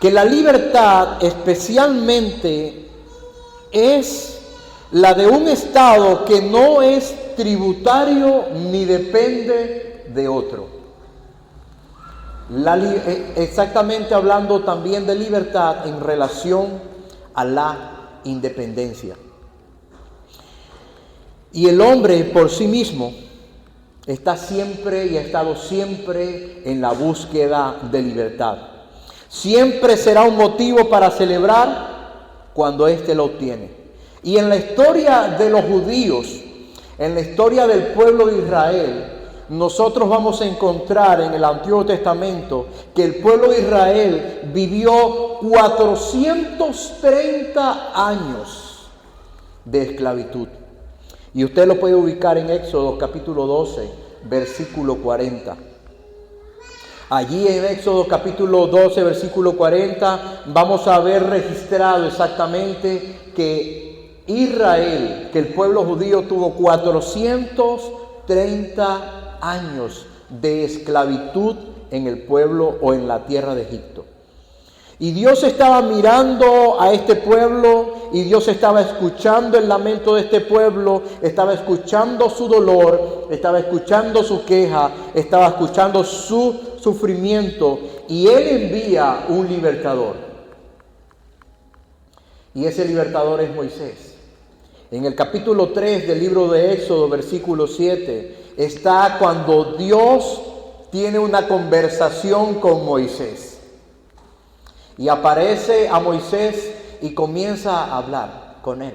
que la libertad especialmente es la de un Estado que no es tributario ni depende de otro. Exactamente hablando también de libertad en relación a la independencia. Y el hombre por sí mismo está siempre y ha estado siempre en la búsqueda de libertad. Siempre será un motivo para celebrar cuando éste lo obtiene. Y en la historia de los judíos, en la historia del pueblo de Israel, nosotros vamos a encontrar en el Antiguo Testamento que el pueblo de Israel vivió 430 años de esclavitud. Y usted lo puede ubicar en Éxodo capítulo 12, versículo 40. Allí en Éxodo capítulo 12, versículo 40, vamos a ver registrado exactamente que Israel, que el pueblo judío tuvo 430 años de esclavitud en el pueblo o en la tierra de Egipto. Y Dios estaba mirando a este pueblo y Dios estaba escuchando el lamento de este pueblo, estaba escuchando su dolor, estaba escuchando su queja, estaba escuchando su sufrimiento, y Él envía un libertador. Y ese libertador es Moisés. En el capítulo 3 del libro de Éxodo, versículo 7, está cuando Dios tiene una conversación con Moisés. Y aparece a Moisés y comienza a hablar con él.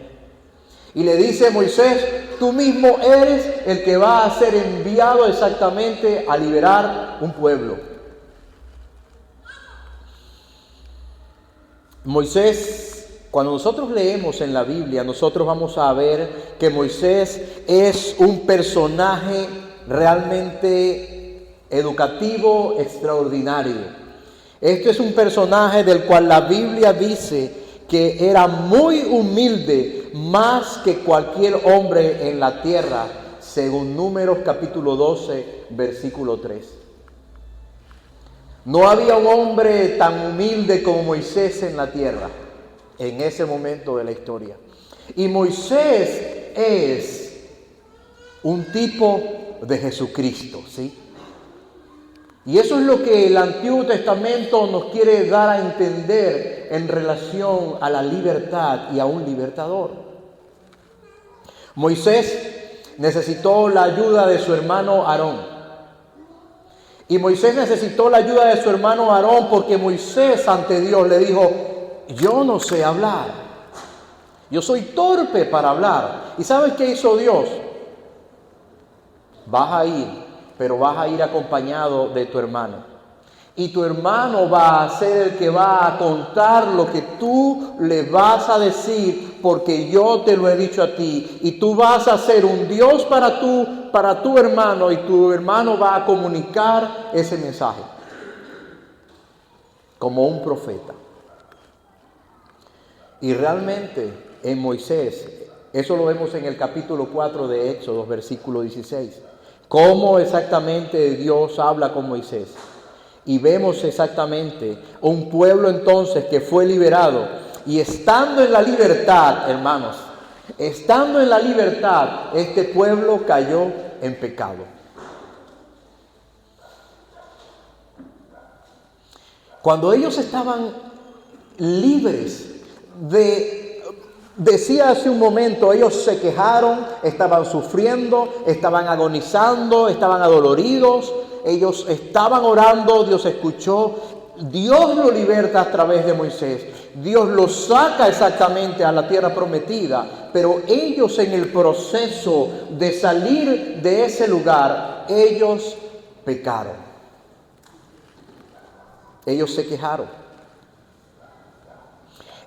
Y le dice: Moisés, tú mismo eres el que va a ser enviado exactamente a liberar un pueblo. Moisés, cuando nosotros leemos en la Biblia, nosotros vamos a ver que Moisés es un personaje realmente educativo, extraordinario. Este es un personaje del cual la Biblia dice que era muy humilde, más que cualquier hombre en la tierra, según Números capítulo 12, versículo 3. No había un hombre tan humilde como Moisés en la tierra, en ese momento de la historia. Y Moisés es un tipo de Jesucristo, ¿sí? Y eso es lo que el Antiguo Testamento nos quiere dar a entender en relación a la libertad y a un libertador. Moisés necesitó la ayuda de su hermano Aarón. Y Moisés necesitó la ayuda de su hermano Aarón porque Moisés ante Dios le dijo: yo no sé hablar. Yo soy torpe para hablar. ¿Y sabes qué hizo Dios? Vas a ir, pero vas a ir acompañado de tu hermano. Y tu hermano va a ser el que va a contar lo que tú le vas a decir, porque yo te lo he dicho a ti. Y tú vas a ser un Dios para tu hermano, y tu hermano va a comunicar ese mensaje como un profeta. Y realmente en Moisés, eso lo vemos en el capítulo 4 de Éxodo, versículo 16. Cómo exactamente Dios habla con Moisés. Y vemos exactamente un pueblo entonces que fue liberado. Y estando en la libertad, hermanos, estando en la libertad, este pueblo cayó en pecado. Cuando ellos estaban libres decía hace un momento, ellos se quejaron, estaban sufriendo, estaban agonizando, estaban adoloridos, ellos estaban orando, Dios escuchó, Dios lo liberta a través de Moisés, Dios lo saca exactamente a la tierra prometida, pero ellos en el proceso de salir de ese lugar, ellos pecaron, ellos se quejaron.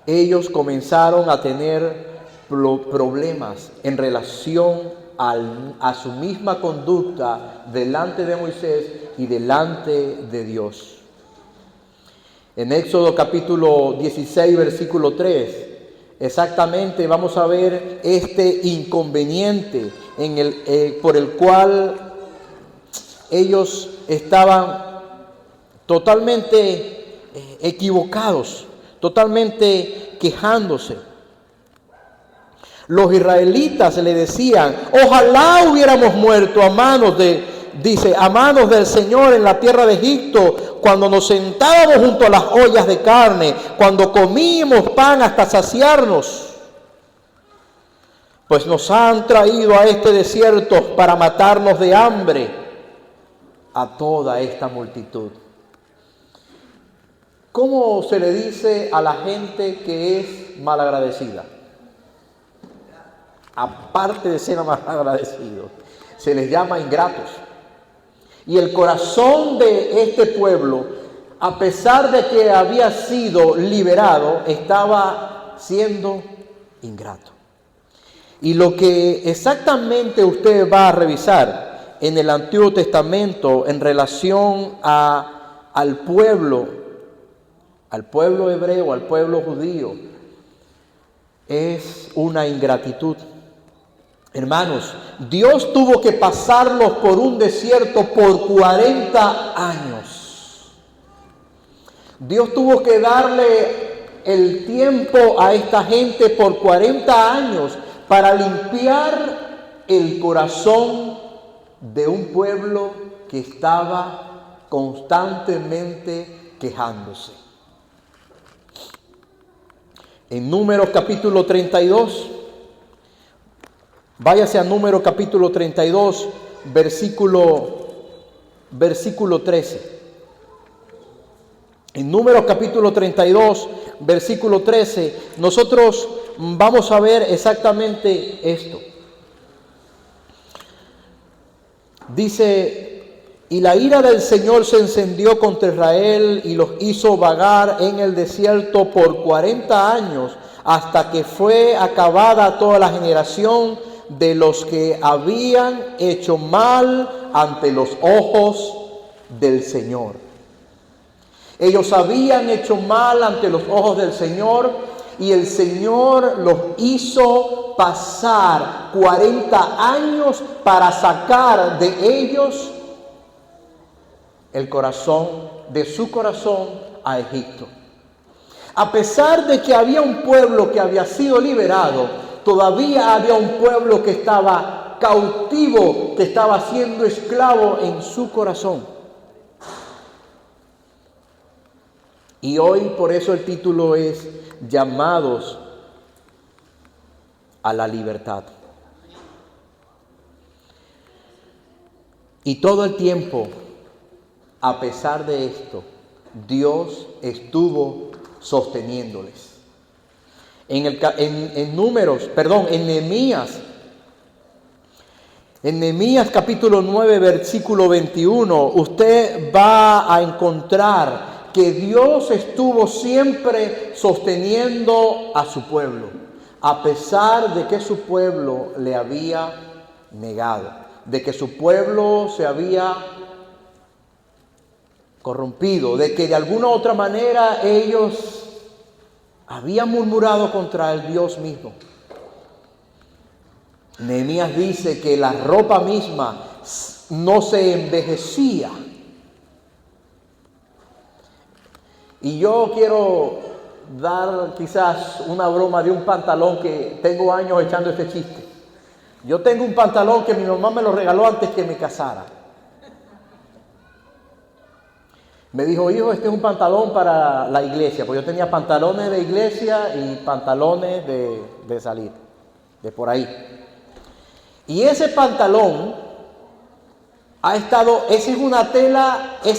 Ellos comenzaron a tener problemas en relación a su misma conducta delante de Moisés y delante de Dios. En Éxodo capítulo 16, versículo 3, exactamente vamos a ver este inconveniente por el cual ellos estaban totalmente equivocados, totalmente quejándose. Los israelitas le decían, ojalá hubiéramos muerto a manos del Señor en la tierra de Egipto, cuando nos sentábamos junto a las ollas de carne, cuando comíamos pan hasta saciarnos. Pues nos han traído a este desierto para matarnos de hambre a toda esta multitud. ¿Cómo se le dice a la gente que es malagradecida? Aparte de ser malagradecidos, se les llama ingratos. Y el corazón de este pueblo, a pesar de que había sido liberado, estaba siendo ingrato. Y lo que exactamente usted va a revisar en el Antiguo Testamento en relación al pueblo hebreo, al pueblo judío, es una ingratitud. Hermanos, Dios tuvo que pasarlos por un desierto por 40 años. Dios tuvo que darle el tiempo a esta gente por 40 años para limpiar el corazón de un pueblo que estaba constantemente quejándose. En Números capítulo 32, váyase a Números capítulo 32, versículo 13. En Números capítulo 32, versículo 13, nosotros vamos a ver exactamente esto. Dice, y la ira del Señor se encendió contra Israel y los hizo vagar en el desierto por 40 años, hasta que fue acabada toda la generación de los que habían hecho mal ante los ojos del Señor. Ellos habían hecho mal ante los ojos del Señor y el Señor los hizo pasar 40 años para sacar de ellos el corazón, de su corazón a Egipto. A pesar de que había un pueblo que había sido liberado, todavía había un pueblo que estaba cautivo, que estaba siendo esclavo en su corazón. Y hoy por eso el título es Llamados a la libertad. Y todo el tiempo, a pesar de esto, Dios estuvo sosteniéndoles. En Nehemías capítulo 9, versículo 21, usted va a encontrar que Dios estuvo siempre sosteniendo a su pueblo, a pesar de que su pueblo le había negado, de que su pueblo se había corrompido, de que de alguna u otra manera ellos habían murmurado contra el Dios mismo. Nehemías dice que la ropa misma no se envejecía. Y yo quiero dar quizás una broma de un pantalón que tengo años echando este chiste. Yo tengo un pantalón que mi mamá me lo regaló antes que me casara. Me dijo, hijo, este es un pantalón para la iglesia, porque yo tenía pantalones de iglesia y pantalones de salir, de por ahí. Y ese pantalón esa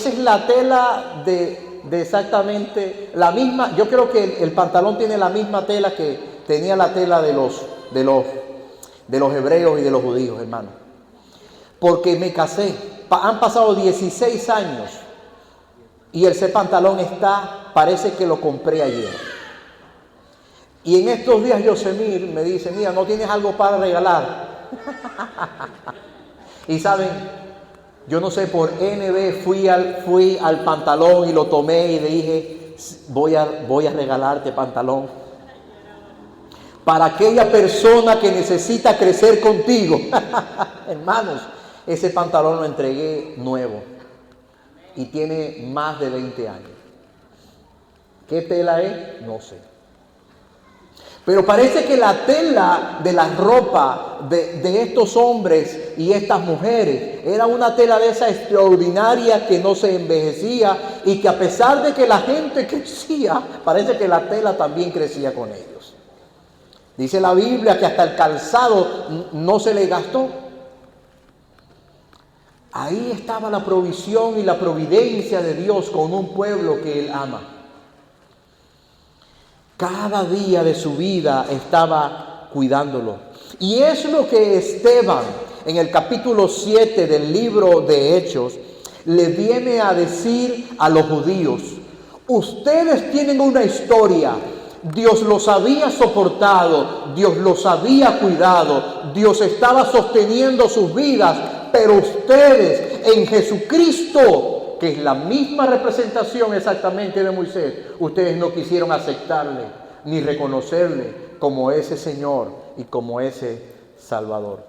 es la tela de exactamente la misma. Yo creo que el pantalón tiene la misma tela que tenía la tela de los hebreos y de los judíos, hermano. Porque me casé, han pasado 16 años y ese pantalón parece que lo compré ayer. Y en estos días Yosemir me dice, mira, ¿no tienes algo para regalar? Y saben, yo no sé, por NB fui al pantalón y lo tomé y le dije, voy a regalarte pantalón. Para aquella persona que necesita crecer contigo. Hermanos, ese pantalón lo entregué nuevo y tiene más de 20 años. ¿Qué tela es? No sé. Pero parece que la tela de la ropa de estos hombres y estas mujeres era una tela de esa extraordinaria que no se envejecía y que a pesar de que la gente crecía, parece que la tela también crecía con ellos. Dice la Biblia que hasta el calzado no se le gastó. Ahí estaba la provisión y la providencia de Dios con un pueblo que Él ama. Cada día de su vida estaba cuidándolo. Y es lo que Esteban, en el capítulo 7 del libro de Hechos, le viene a decir a los judíos. Ustedes tienen una historia. Dios los había soportado, Dios los había cuidado, Dios estaba sosteniendo sus vidas, pero ustedes en Jesucristo, que es la misma representación exactamente de Moisés, ustedes no quisieron aceptarle ni reconocerle como ese Señor y como ese Salvador.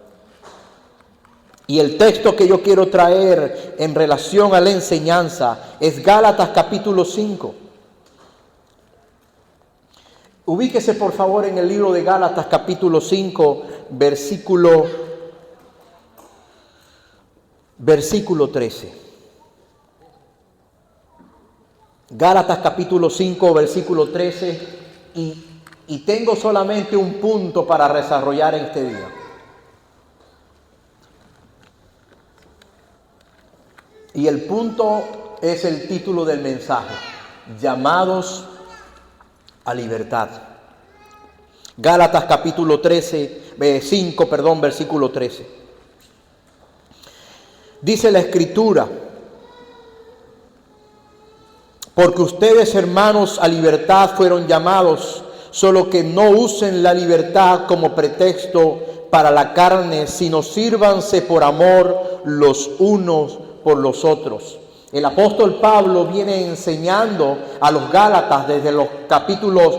Y el texto que yo quiero traer en relación a la enseñanza es Gálatas capítulo 5. Ubíquese por favor en el libro de Gálatas capítulo 5, versículo 13. Gálatas capítulo 5, versículo 13. Y tengo solamente un punto para desarrollar en este día. Y el punto es el título del mensaje: llamados a libertad. Gálatas capítulo 5, versículo 13. Dice la Escritura: porque ustedes, hermanos, a libertad fueron llamados, solo que no usen la libertad como pretexto para la carne, sino sírvanse por amor los unos por los otros. El apóstol Pablo viene enseñando a los Gálatas desde los capítulos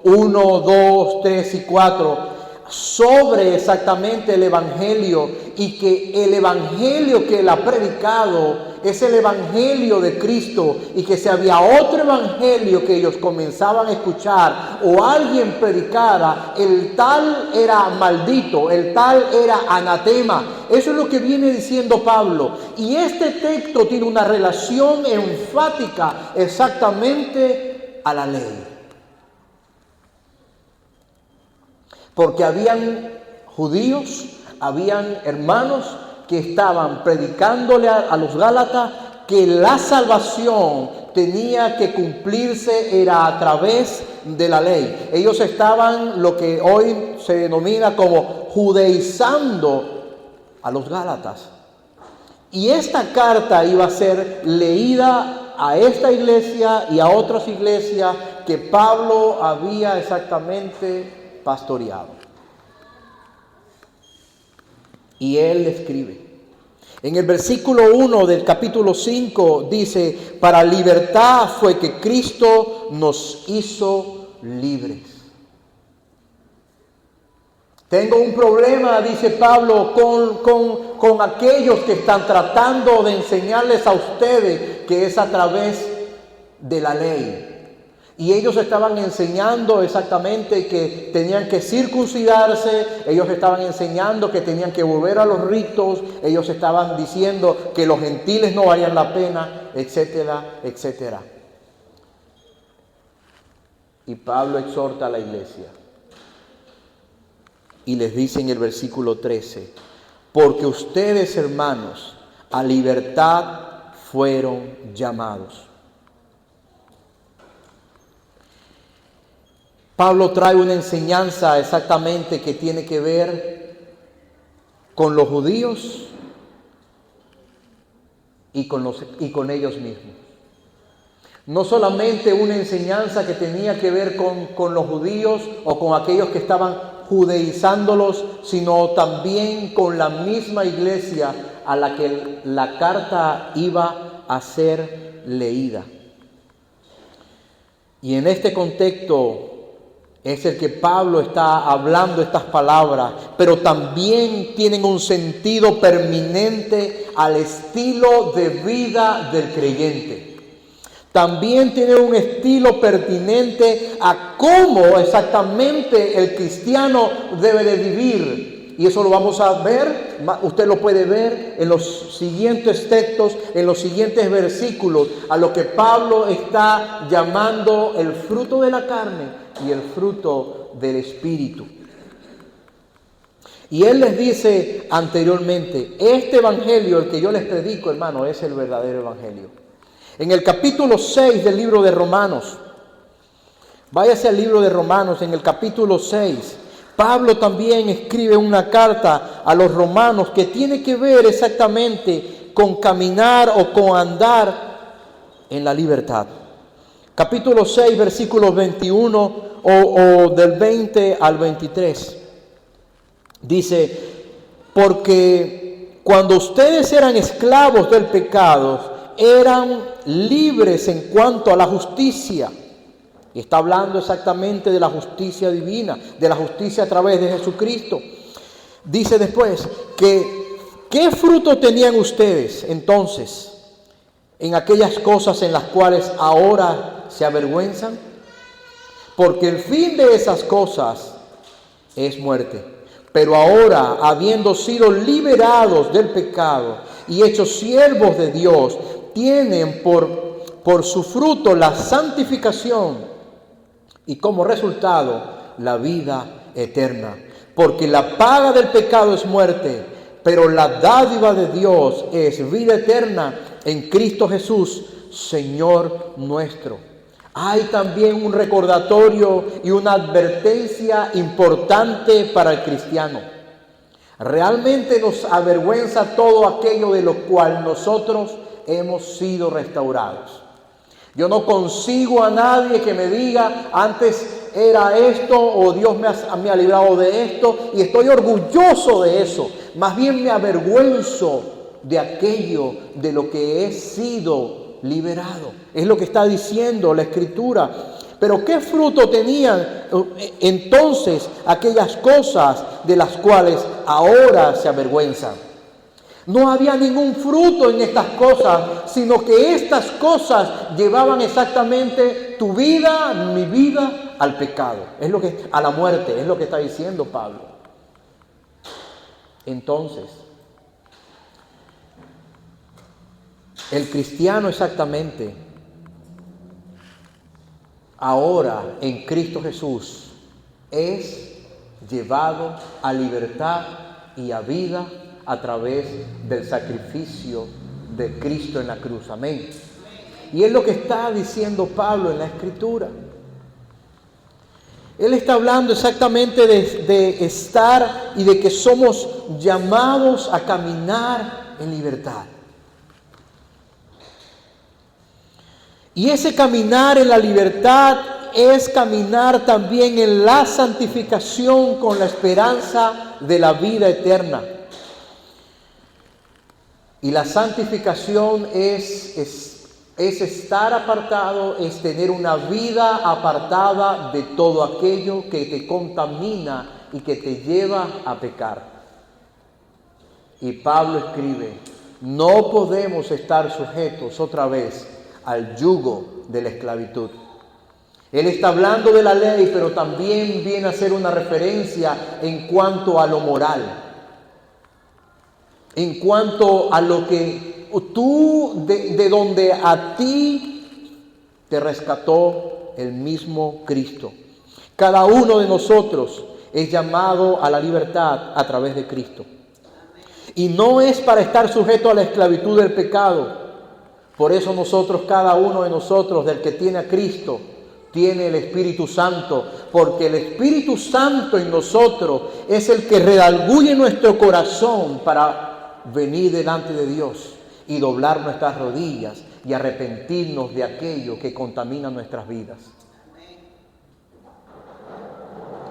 1, 2, 3 y 4 sobre exactamente el Evangelio, y que el Evangelio que él ha predicado es el Evangelio de Cristo, y que si había otro Evangelio que ellos comenzaban a escuchar o alguien predicara, el tal era maldito, el tal era anatema. Eso es lo que viene diciendo Pablo, y este texto tiene una relación enfática exactamente a la ley. Porque habían judíos, habían hermanos que estaban predicándole a los Gálatas que la salvación tenía que cumplirse era a través de la ley. Ellos estaban lo que hoy se denomina como judaizando a los Gálatas. Y esta carta iba a ser leída a esta iglesia y a otras iglesias que Pablo había exactamente pastoreado. Y él escribe en el versículo 1 del capítulo 5, dice: para libertad fue que Cristo nos hizo libres. Tengo un problema, dice Pablo, con aquellos que están tratando de enseñarles a ustedes que es a través de la ley. Y ellos estaban enseñando exactamente que tenían que circuncidarse, ellos estaban enseñando que tenían que volver a los ritos, ellos estaban diciendo que los gentiles no valían la pena, etcétera, etcétera. Y Pablo exhorta a la iglesia y les dice en el versículo 13: porque ustedes, hermanos, a libertad fueron llamados. Pablo trae una enseñanza exactamente que tiene que ver con los judíos y con ellos mismos. No solamente una enseñanza que tenía que ver con los judíos o con aquellos que estaban judaizándolos, sino también con la misma iglesia a la que la carta iba a ser leída. Y en este contexto es el que Pablo está hablando estas palabras, pero también tienen un sentido permanente al estilo de vida del creyente. también tiene un estilo pertinente a cómo exactamente el cristiano debe de vivir. Y eso lo vamos a ver, usted lo puede ver en los siguientes textos, en los siguientes versículos, a lo que Pablo está llamando el fruto de la carne y el fruto del Espíritu. Y él les dice anteriormente, este evangelio, el que yo les predico, hermano, es el verdadero evangelio. En el capítulo 6 del libro de Romanos, váyase al libro de Romanos, en el capítulo 6, Pablo también escribe una carta a los romanos que tiene que ver exactamente con caminar o con andar en la libertad. Capítulo 6, versículos 21 o del 20 al 23. Dice, porque cuando ustedes eran esclavos del pecado, eran libres en cuanto a la justicia. Y está hablando exactamente de la justicia divina, de la justicia a través de Jesucristo. Dice después que, ¿qué fruto tenían ustedes entonces en aquellas cosas en las cuales ahora se avergüenzan? Porque el fin de esas cosas es muerte. Pero ahora, habiendo sido liberados del pecado y hechos siervos de Dios, tienen por su fruto la santificación y como resultado la vida eterna. Porque la paga del pecado es muerte, pero la dádiva de Dios es vida eterna en Cristo Jesús, Señor nuestro. Hay también un recordatorio y una advertencia importante para el cristiano. Realmente nos avergüenza todo aquello de lo cual nosotros hemos sido restaurados. Yo no consigo a nadie que me diga, antes era esto o Dios me ha librado de esto y estoy orgulloso de eso. Más bien me avergüenzo de aquello de lo que he sido liberado. Es lo que está diciendo la Escritura. Pero ¿qué fruto tenían entonces aquellas cosas de las cuales ahora se avergüenzan? No había ningún fruto en estas cosas, sino que estas cosas llevaban exactamente tu vida, mi vida, al pecado. A la muerte, es lo que está diciendo Pablo. Entonces, el cristiano exactamente, ahora en Cristo Jesús, es llevado a libertad y a vida a través del sacrificio de Cristo en la cruz. Amén. Y es lo que está diciendo Pablo en la Escritura. Él está hablando exactamente de estar y de que somos llamados a caminar en libertad. Y ese caminar en la libertad es caminar también en la santificación con la esperanza de la vida eterna. Y la santificación es estar apartado, es tener una vida apartada de todo aquello que te contamina y que te lleva a pecar. Y Pablo escribe, no podemos estar sujetos otra vez al yugo de la esclavitud. Él está hablando de la ley, pero también viene a ser una referencia en cuanto a lo moral. En cuanto a lo que tú, de donde a ti te rescató el mismo Cristo. Cada uno de nosotros es llamado a la libertad a través de Cristo. Y no es para estar sujeto a la esclavitud del pecado. Por eso nosotros, cada uno de nosotros, del que tiene a Cristo, tiene el Espíritu Santo, porque el Espíritu Santo en nosotros es el que redarguye nuestro corazón para venir delante de Dios y doblar nuestras rodillas y arrepentirnos de aquello que contamina nuestras vidas.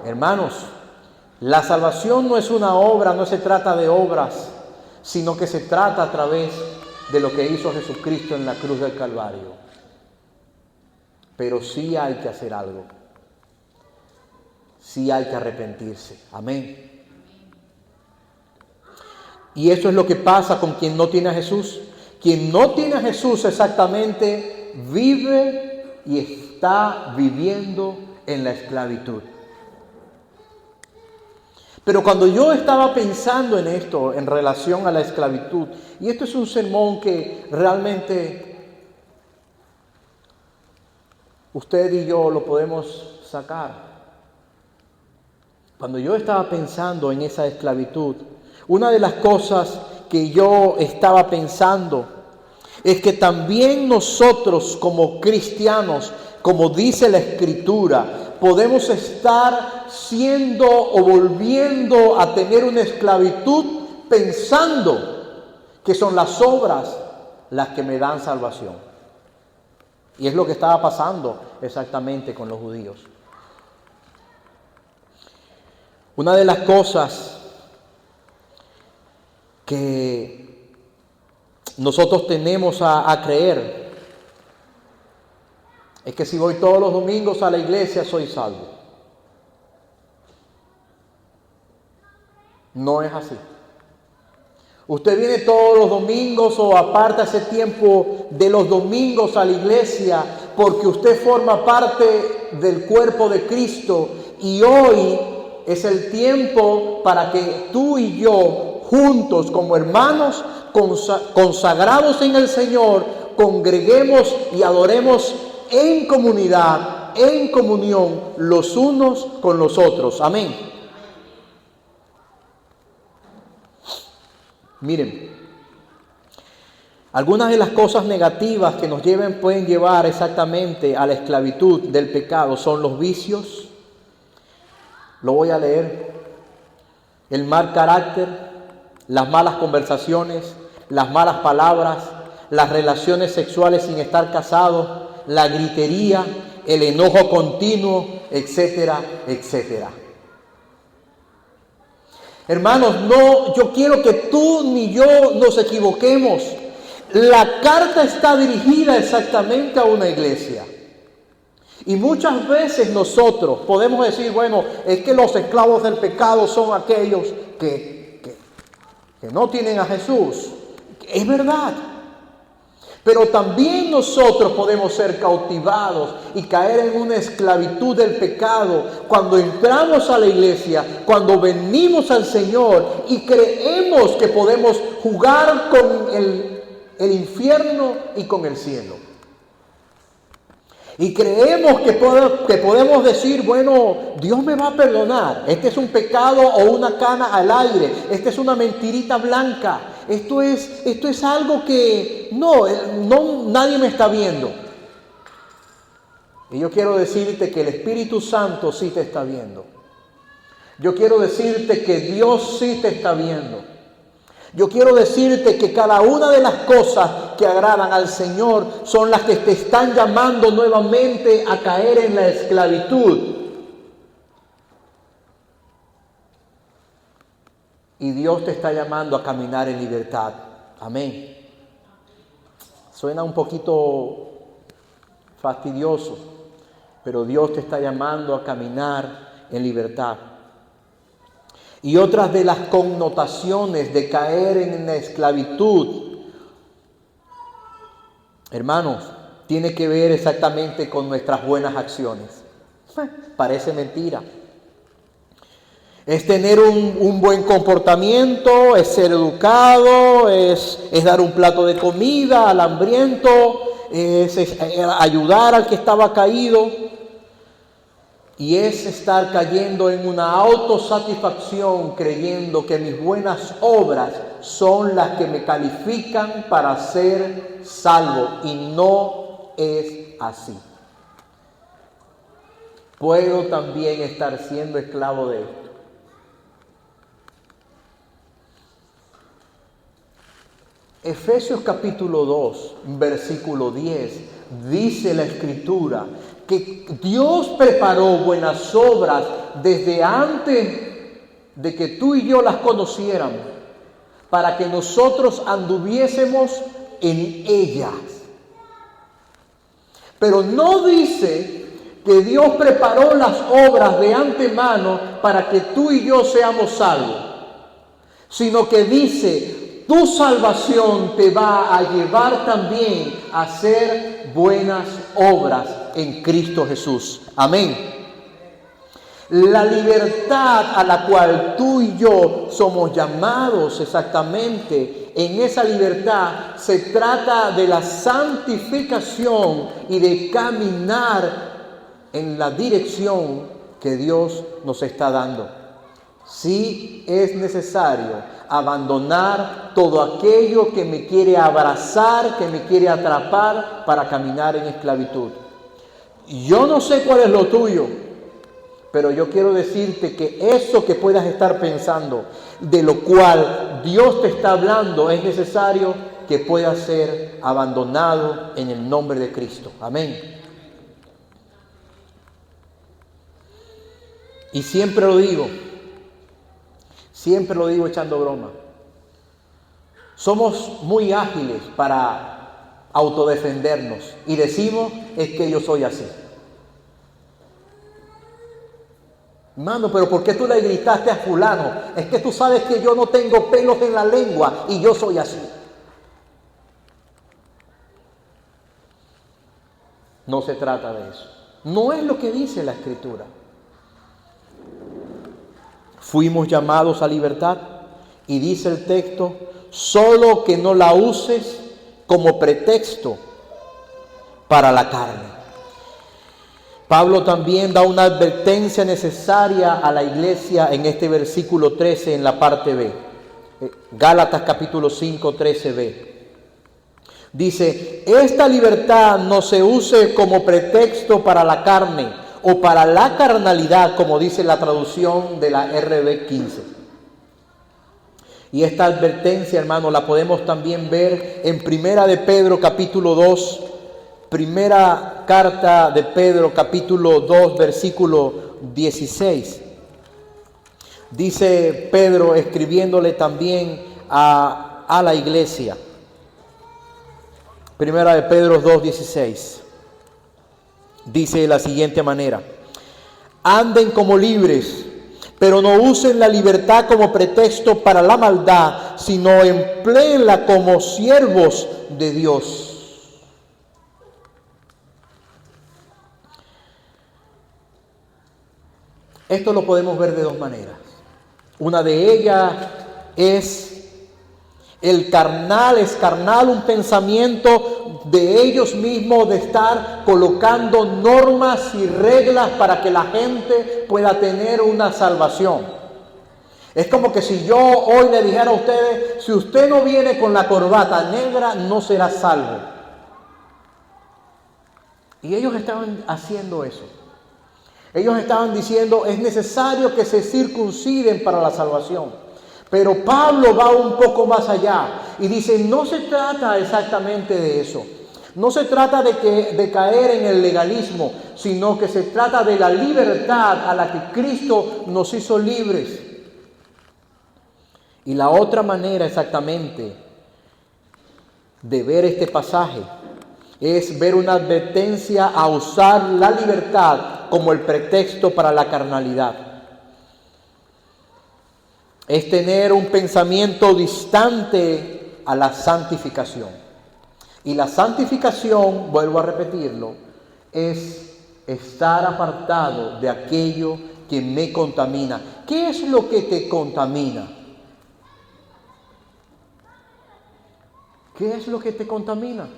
Hermanos, la salvación no es una obra, no se trata de obras, sino que se trata a través de lo que hizo Jesucristo en la cruz del Calvario. Pero sí hay que hacer algo. Sí hay que arrepentirse. Amén. Y eso es lo que pasa con quien no tiene a Jesús. Quien no tiene a Jesús exactamente vive y está viviendo en la esclavitud. Pero cuando yo estaba pensando en esto, en relación a la esclavitud, y esto es un sermón que realmente usted y yo lo podemos sacar. Cuando yo estaba pensando en esa esclavitud, una de las cosas que yo estaba pensando es que también nosotros como cristianos, como dice la Escritura, podemos estar siendo o volviendo a tener una esclavitud pensando que son las obras las que me dan salvación. Y es lo que estaba pasando exactamente con los judíos. Una de las cosas que nosotros tenemos a creer es que si voy todos los domingos a la iglesia soy salvo. No es así. Usted viene todos los domingos o aparta ese tiempo de los domingos a la iglesia porque usted forma parte del cuerpo de Cristo, y hoy es el tiempo para que tú y yo, juntos como hermanos consagrados en el Señor, congreguemos y adoremos en comunidad, en comunión, los unos con los otros. Amén. Miren, algunas de las cosas negativas que nos pueden llevar exactamente a la esclavitud del pecado son los vicios. Lo voy a leer. El mal carácter, las malas conversaciones, las malas palabras, las relaciones sexuales sin estar casados, la gritería, el enojo continuo, etcétera, etcétera. Hermanos, yo quiero que tú ni yo nos equivoquemos. La carta está dirigida exactamente a una iglesia. Y muchas veces nosotros podemos decir, bueno, es que los esclavos del pecado son aquellos que no tienen a Jesús. Es verdad. Pero también nosotros podemos ser cautivados y caer en una esclavitud del pecado cuando entramos a la iglesia, cuando venimos al Señor y creemos que podemos jugar con el infierno y con el cielo. Y creemos que podemos decir, bueno, Dios me va a perdonar. Este es un pecado o una cana al aire. Esta es una mentirita blanca. Esto es algo que no, nadie me está viendo. Y yo quiero decirte que el Espíritu Santo sí te está viendo. Yo quiero decirte que Dios sí te está viendo. Yo quiero decirte que cada una de las cosas que agradan al Señor son las que te están llamando nuevamente a caer en la esclavitud. Y Dios te está llamando a caminar en libertad. Amén. Suena un poquito fastidioso, pero Dios te está llamando a caminar en libertad. Y otras de las connotaciones de caer en la esclavitud, hermanos, tiene que ver exactamente con nuestras buenas acciones. Parece mentira. Es tener un buen comportamiento, es ser educado, es dar un plato de comida al hambriento, es ayudar al que estaba caído. Y es estar cayendo en una autosatisfacción creyendo que mis buenas obras son las que me califican para ser salvo. Y no es así. Puedo también estar siendo esclavo de esto. Efesios capítulo 2, versículo 10, dice la Escritura que Dios preparó buenas obras desde antes de que tú y yo las conociéramos, para que nosotros anduviésemos en ellas. Pero no dice que Dios preparó las obras de antemano para que tú y yo seamos salvos, sino que dice, tu salvación te va a llevar también a hacer buenas obras en Cristo Jesús. Amén. La libertad a la cual tú y yo somos llamados exactamente, en esa libertad se trata de la santificación y de caminar en la dirección que Dios nos está dando. Sí es necesario abandonar todo aquello que me quiere abrazar, que me quiere atrapar para caminar en esclavitud. Yo no sé cuál es lo tuyo, pero yo quiero decirte que eso que puedas estar pensando, de lo cual Dios te está hablando, es necesario que pueda ser abandonado en el nombre de Cristo. Amén. Y siempre lo digo echando broma. Somos muy ágiles para autodefendernos y decimos, es que yo soy así. Hermano, pero ¿por qué tú le gritaste a fulano? Es que tú sabes que yo no tengo pelos en la lengua y yo soy así. No se trata de eso. No es lo que dice la Escritura. Fuimos llamados a libertad y dice el texto, solo que no la uses como pretexto para la carne. Pablo también da una advertencia necesaria a la iglesia en este versículo 13 en la parte B. Gálatas capítulo 5, 13b. Dice, esta libertad no se use como pretexto para la carne o para la carnalidad, como dice la traducción de la RB 15. Y esta advertencia, hermano, la podemos también ver en Primera de Pedro capítulo 2, primera carta de Pedro capítulo 2, versículo 16. Dice Pedro escribiéndole también a la iglesia. Primera de Pedro 2, 16. Dice de la siguiente manera, anden como libres, pero no usen la libertad como pretexto para la maldad, sino empléenla como siervos de Dios. Esto lo podemos ver de dos maneras. Una de ellas es el carnal, es carnal un pensamiento de ellos mismos de estar colocando normas y reglas para que la gente pueda tener una salvación. Es como que si yo hoy le dijera a ustedes, si usted no viene con la corbata negra, no será salvo. Y ellos estaban haciendo eso. Ellos estaban diciendo, es necesario que se circunciden para la salvación. Pero Pablo va un poco más allá y dice, no se trata exactamente de eso. No se trata de caer en el legalismo, sino que se trata de la libertad a la que Cristo nos hizo libres. Y la otra manera exactamente de ver este pasaje es ver una advertencia a usar la libertad como el pretexto para la carnalidad. Es tener un pensamiento distante a la santificación. Y la santificación, vuelvo a repetirlo, es estar apartado de aquello que me contamina. ¿Qué es lo que te contamina? ¿Qué es lo que te contamina?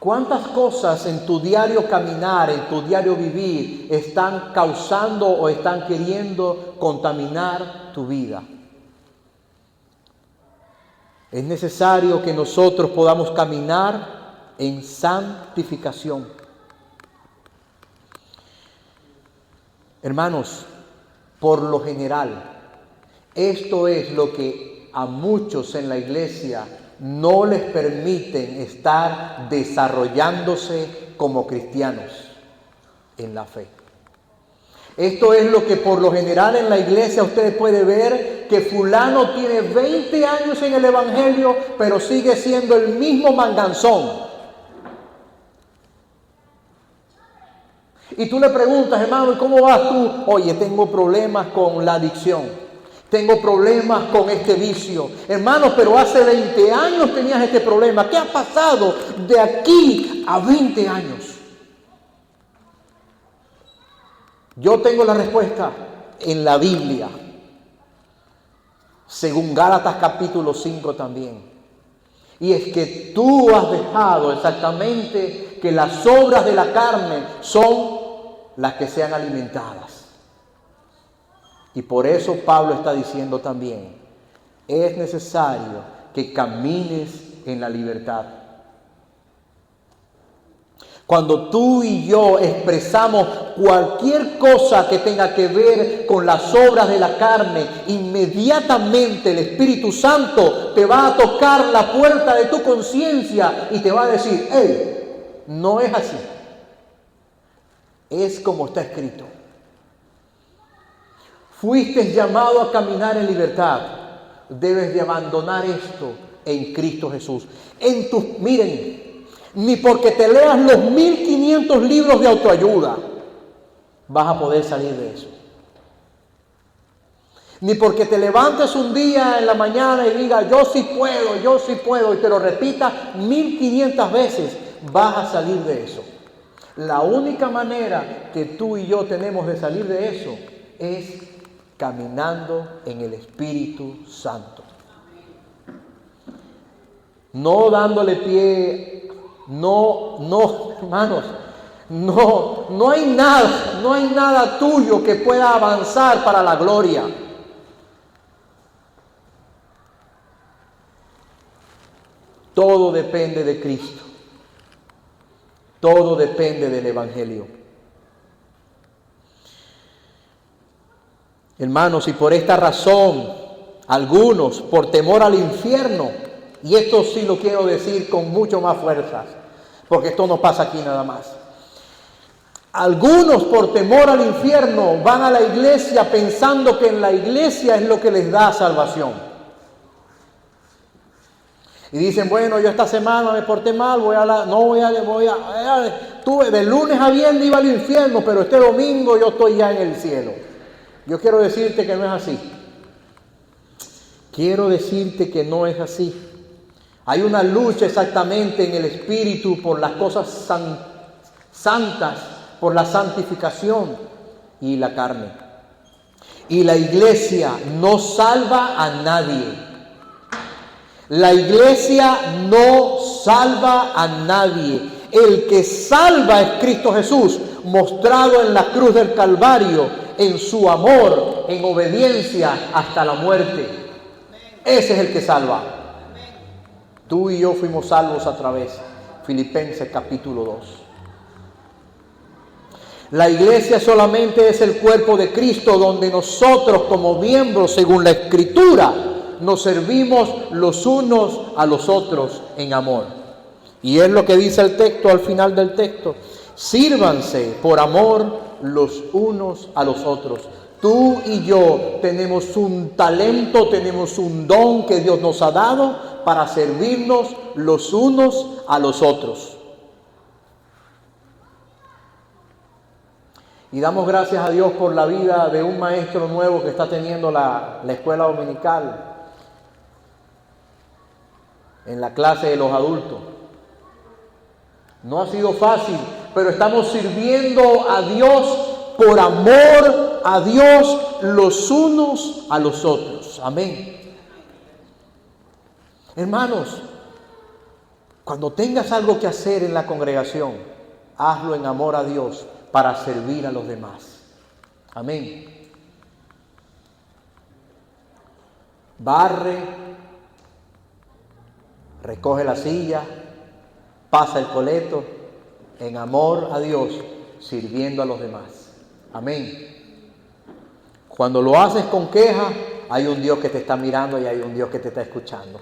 ¿Cuántas cosas en tu diario caminar, en tu diario vivir, están causando o están queriendo contaminar tu vida? Es necesario que nosotros podamos caminar en santificación. Hermanos, por lo general, esto es lo que a muchos en la iglesia no les permiten estar desarrollándose como cristianos en la fe. Esto es lo que por lo general en la iglesia usted puede ver, que fulano tiene 20 años en el evangelio, pero sigue siendo el mismo manganzón. Y tú le preguntas, hermano, ¿y cómo vas tú? Oye, tengo problemas con la adicción. Tengo problemas con este vicio. Hermanos, pero hace 20 años tenías este problema. ¿Qué ha pasado de aquí a 20 años? Yo tengo la respuesta en la Biblia, según Gálatas capítulo 5 también. Y es que tú has dejado exactamente que las obras de la carne son las que sean alimentadas. Y por eso Pablo está diciendo también, es necesario que camines en la libertad. Cuando tú y yo expresamos cualquier cosa que tenga que ver con las obras de la carne, inmediatamente el Espíritu Santo te va a tocar la puerta de tu conciencia y te va a decir, hey, no es así. Es como está escrito. Fuiste llamado a caminar en libertad. Debes de abandonar esto en Cristo Jesús. Miren, ni porque te leas los 1500 libros de autoayuda vas a poder salir de eso. Ni porque te levantes un día en la mañana y digas, yo sí puedo, y te lo repitas 1500 veces, vas a salir de eso. La única manera que tú y yo tenemos de salir de eso es caminando en el Espíritu Santo. No dándole pie, hermanos, no hay nada tuyo que pueda avanzar para la gloria. Todo depende de Cristo. Todo depende del Evangelio. Hermanos, y por esta razón, algunos, por temor al infierno, y esto sí lo quiero decir con mucho más fuerza, porque esto no pasa aquí nada más. Algunos, por temor al infierno, van a la iglesia pensando que en la iglesia es lo que les da salvación. Y dicen, bueno, yo esta semana me porté mal, tuve de lunes a viernes iba al infierno, pero este domingo yo estoy ya en el cielo. Yo quiero decirte que no es así. Quiero decirte que no es así. Hay una lucha exactamente en el espíritu por las cosas santas, por la santificación y la carne. Y la iglesia no salva a nadie. La iglesia no salva a nadie. El que salva es Cristo Jesús, mostrado en la cruz del Calvario, en su amor, en obediencia hasta la muerte. Ese es el que salva. Tú y yo fuimos salvos a través. Filipenses capítulo 2. La iglesia solamente es el cuerpo de Cristo, donde nosotros como miembros, según la Escritura, nos servimos los unos a los otros en amor. Y es lo que dice el texto al final del texto. Sírvanse por amor los unos a los otros. Tú y yo tenemos un talento, tenemos un don que Dios nos ha dado para servirnos los unos a los otros. Y damos gracias a Dios por la vida de un maestro nuevo que está teniendo la escuela dominical en la clase de los adultos. No ha sido fácil, pero estamos sirviendo a Dios por amor a Dios los unos a los otros. Amén. Hermanos, cuando tengas algo que hacer en la congregación, hazlo en amor a Dios para servir a los demás. Amén. Barre, recoge la silla, pasa el coleto, en amor a Dios, sirviendo a los demás. Amén. Cuando lo haces con queja, hay un Dios que te está mirando y hay un Dios que te está escuchando.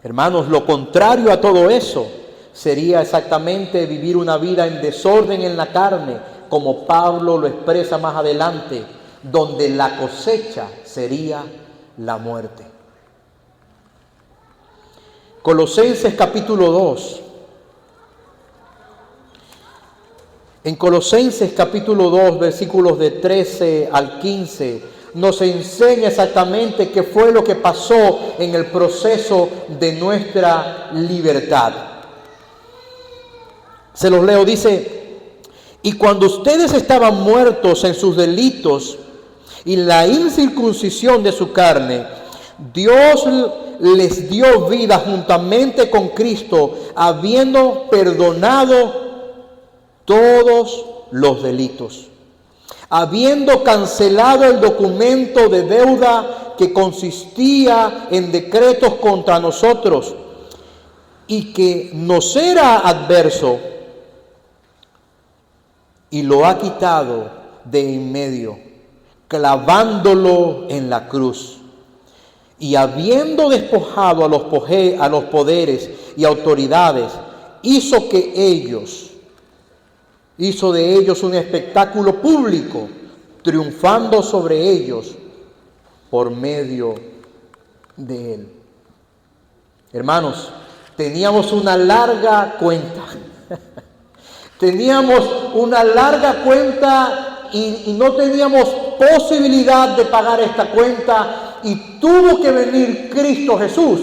Hermanos, lo contrario a todo eso sería exactamente vivir una vida en desorden en la carne, como Pablo lo expresa más adelante, donde la cosecha sería la muerte. Colosenses capítulo 2. En Colosenses capítulo 2, versículos de 13 al 15, nos enseña exactamente qué fue lo que pasó en el proceso de nuestra libertad. Se los leo, dice: y cuando ustedes estaban muertos en sus delitos y la incircuncisión de su carne, Dios les dio vida juntamente con Cristo, habiendo perdonado todos los delitos, habiendo cancelado el documento de deuda que consistía en decretos contra nosotros y que nos era adverso, y lo ha quitado de en medio, clavándolo en la cruz. Y habiendo despojado a los poderes y autoridades, hizo de ellos un espectáculo público, triunfando sobre ellos por medio de él. Hermanos, teníamos una larga cuenta. Teníamos una larga cuenta y no teníamos posibilidad de pagar esta cuenta, y tuvo que venir Cristo Jesús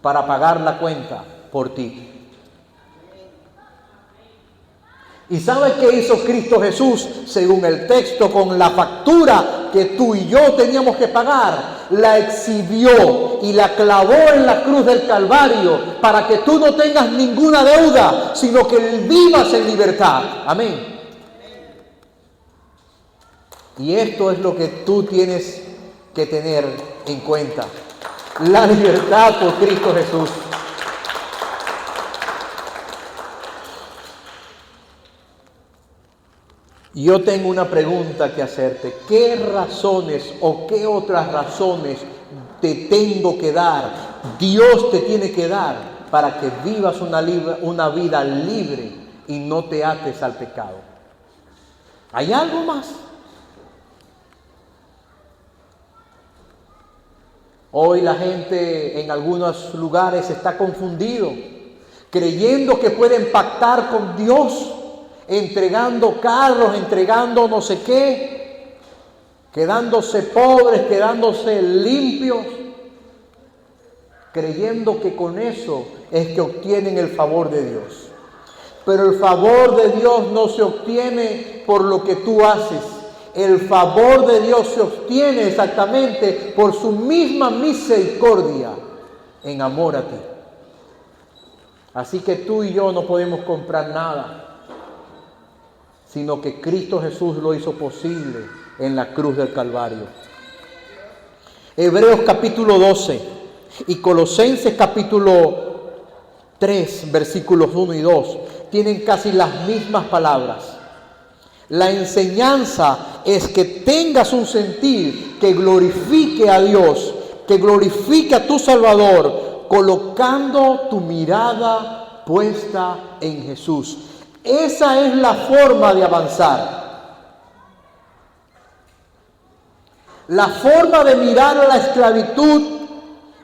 para pagar la cuenta por ti. ¿Y sabes qué hizo Cristo Jesús? Según el texto, con la factura que tú y yo teníamos que pagar, la exhibió y la clavó en la cruz del Calvario para que tú no tengas ninguna deuda, sino que vivas en libertad. Amén. Y esto es lo que tú tienes que tener en cuenta: la libertad por Cristo Jesús. Yo tengo una pregunta que hacerte. ¿Qué razones o qué otras razones te tengo que dar, Dios te tiene que dar, para que vivas una vida libre y no te ates al pecado? ¿Hay algo más? Hoy la gente en algunos lugares está confundido, creyendo que pueden pactar con Dios, entregando carros, entregando no sé qué, quedándose pobres, quedándose limpios, creyendo que con eso es que obtienen el favor de Dios. Pero el favor de Dios no se obtiene por lo que tú haces. El favor de Dios se obtiene exactamente por su misma misericordia en amor a ti. Así que tú y yo no podemos comprar nada, sino que Cristo Jesús lo hizo posible en la cruz del Calvario. Hebreos capítulo 12 y Colosenses capítulo 3, versículos 1 y 2, tienen casi las mismas palabras. La enseñanza es que tengas un sentir que glorifique a Dios, que glorifique a tu Salvador, colocando tu mirada puesta en Jesús. Esa es la forma de avanzar. La forma de mirar a la esclavitud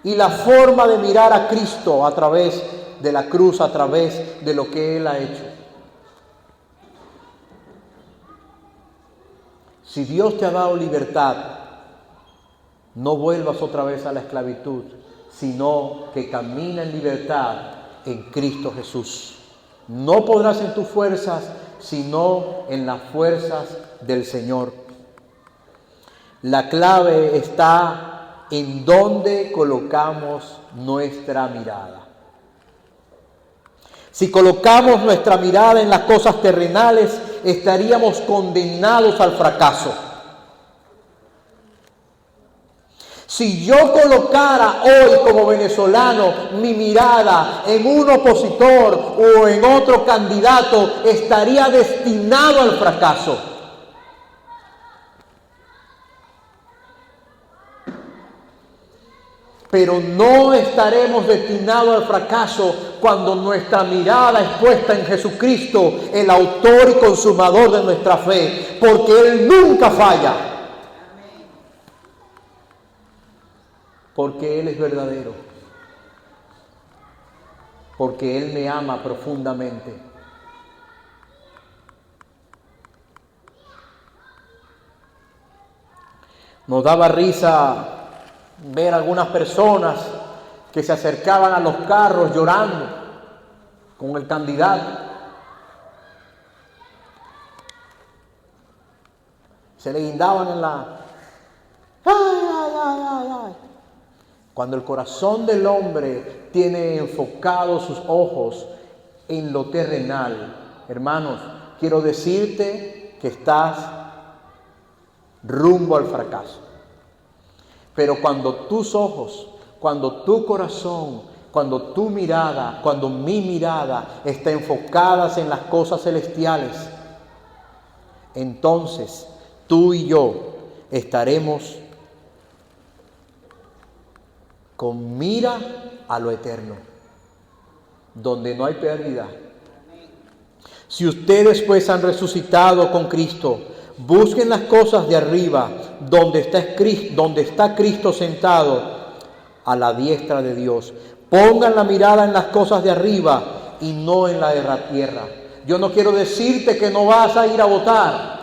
y la forma de mirar a Cristo a través de la cruz, a través de lo que Él ha hecho. Si Dios te ha dado libertad, no vuelvas otra vez a la esclavitud, sino que camina en libertad en Cristo Jesús. No podrás en tus fuerzas, sino en las fuerzas del Señor. La clave está en dónde colocamos nuestra mirada. Si colocamos nuestra mirada en las cosas terrenales, estaríamos condenados al fracaso. Si yo colocara hoy como venezolano mi mirada en un opositor o en otro candidato, estaría destinado al fracaso. Pero no estaremos destinados al fracaso cuando nuestra mirada es puesta en Jesucristo, el autor y consumador de nuestra fe, porque Él nunca falla. Porque Él es verdadero. Porque Él me ama profundamente. Nos daba risa ver algunas personas que se acercaban a los carros llorando con el candidato. Se le guindaban en la... ¡Ay, ay, ay, ay, ay! Cuando el corazón del hombre tiene enfocados sus ojos en lo terrenal, hermanos, quiero decirte que estás rumbo al fracaso. Pero cuando tus ojos, cuando tu corazón, cuando tu mirada, cuando mi mirada está enfocadas en las cosas celestiales, entonces tú y yo estaremos con mira a lo eterno, donde no hay pérdida. Si ustedes pues han resucitado con Cristo, busquen las cosas de arriba, donde está Cristo sentado a la diestra de Dios. Pongan la mirada en las cosas de arriba y no en la de la tierra. Yo no quiero decirte que no vas a ir a votar.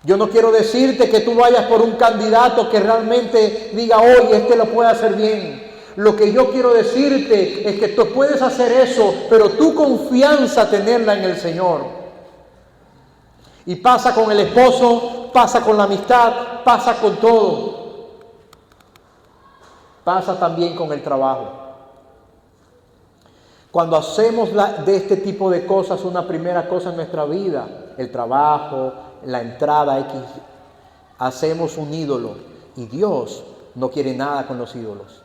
Yo no quiero decirte que tú vayas por un candidato que realmente diga, oye, este lo puede hacer bien. Lo que yo quiero decirte es que tú puedes hacer eso, pero tu confianza tenerla en el Señor. Y pasa con el esposo, pasa con la amistad, pasa con todo. Pasa también con el trabajo. Cuando hacemos de este tipo de cosas una primera cosa en nuestra vida, el trabajo, la entrada X, hacemos un ídolo y Dios no quiere nada con los ídolos.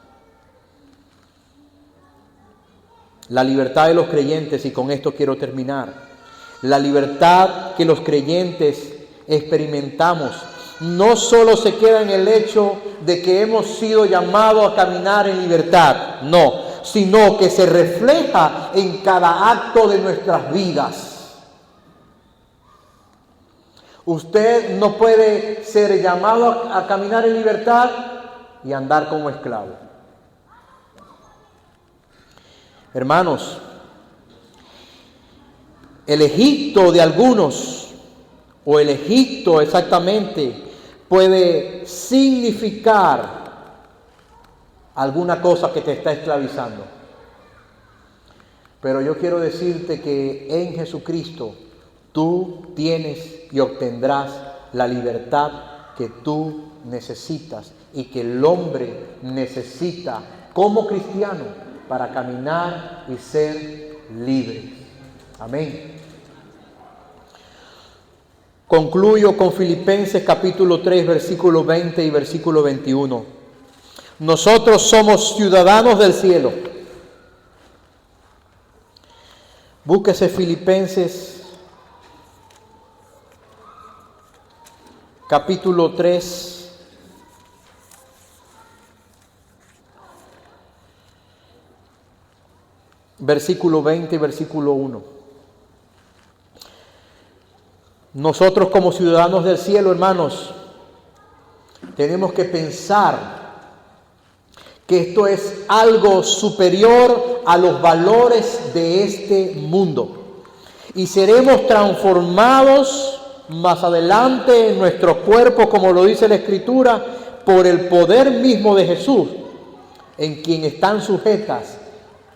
La libertad de los creyentes, y con esto quiero terminar, la libertad que los creyentes experimentamos no solo se queda en el hecho de que hemos sido llamados a caminar en libertad, no, sino que se refleja en cada acto de nuestras vidas. Usted no puede ser llamado a caminar en libertad y andar como esclavo. Hermanos, el Egipto de algunos, o el Egipto exactamente, puede significar alguna cosa que te está esclavizando. Pero yo quiero decirte que en Jesucristo tú tienes y obtendrás la libertad que tú necesitas y que el hombre necesita como cristiano para caminar y ser libre. Amén. Concluyo con Filipenses capítulo 3, versículo 20 y versículo 21. Nosotros somos ciudadanos del cielo. Búsquese Filipenses capítulo 3, versículo 20 y versículo 1. Nosotros como ciudadanos del cielo, hermanos, tenemos que pensar que esto es algo superior a los valores de este mundo. Y seremos transformados más adelante en nuestro cuerpo, como lo dice la Escritura, por el poder mismo de Jesús, en quien están sujetas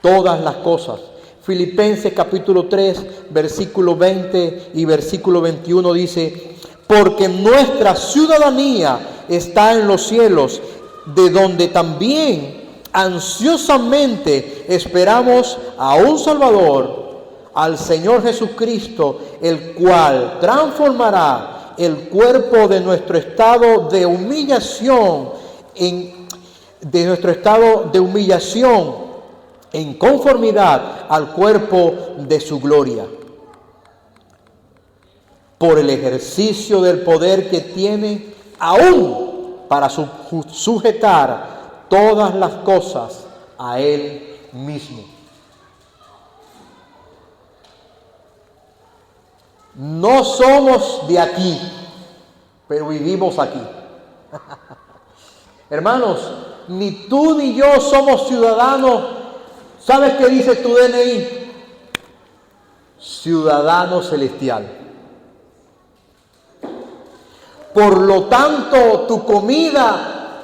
todas las cosas. Filipenses capítulo 3, versículo 20 y versículo 21 dice: porque nuestra ciudadanía está en los cielos, de donde también ansiosamente esperamos a un Salvador, al Señor Jesucristo, el cual transformará el cuerpo de nuestro estado de humillación en conformidad al cuerpo de su gloria, por el ejercicio del poder que tiene aún para sujetar todas las cosas a Él mismo. No somos de aquí, pero vivimos aquí. Hermanos, ni tú ni yo somos ciudadanos. ¿Sabes qué dice tu DNI? Ciudadano celestial. Por lo tanto, tu comida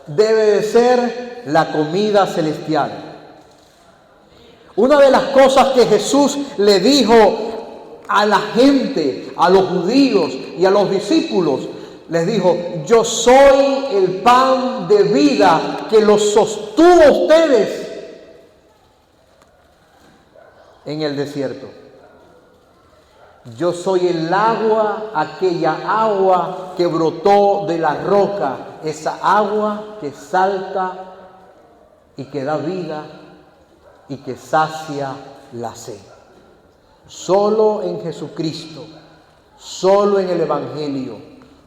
debe de ser la comida celestial. Una de las cosas que Jesús le dijo a la gente, a los judíos y a los discípulos, les dijo: yo soy el pan de vida que los sostuvo a ustedes en el desierto. Yo soy el agua, aquella agua que brotó de la roca, esa agua que salta y que da vida y que sacia la sed. Solo en Jesucristo, solo en el Evangelio,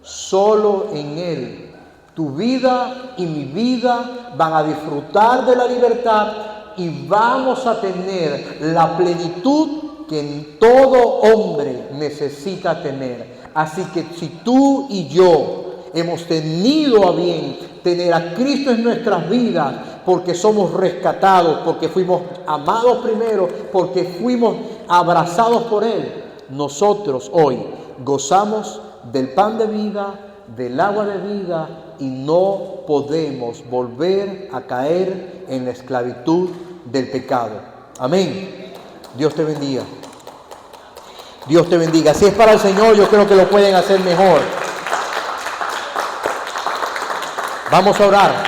solo en Él, tu vida y mi vida van a disfrutar de la libertad y vamos a tener la plenitud que todo hombre necesita tener. Así que si tú y yo hemos tenido a bien tener a Cristo en nuestras vidas, porque somos rescatados, porque fuimos amados primero, porque fuimos abrazados por Él, nosotros hoy gozamos del pan de vida, del agua de vida, y no podemos volver a caer en la esclavitud del pecado. Amén. Dios te bendiga. Dios te bendiga. Si es para el Señor, yo creo que lo pueden hacer mejor. Vamos a orar.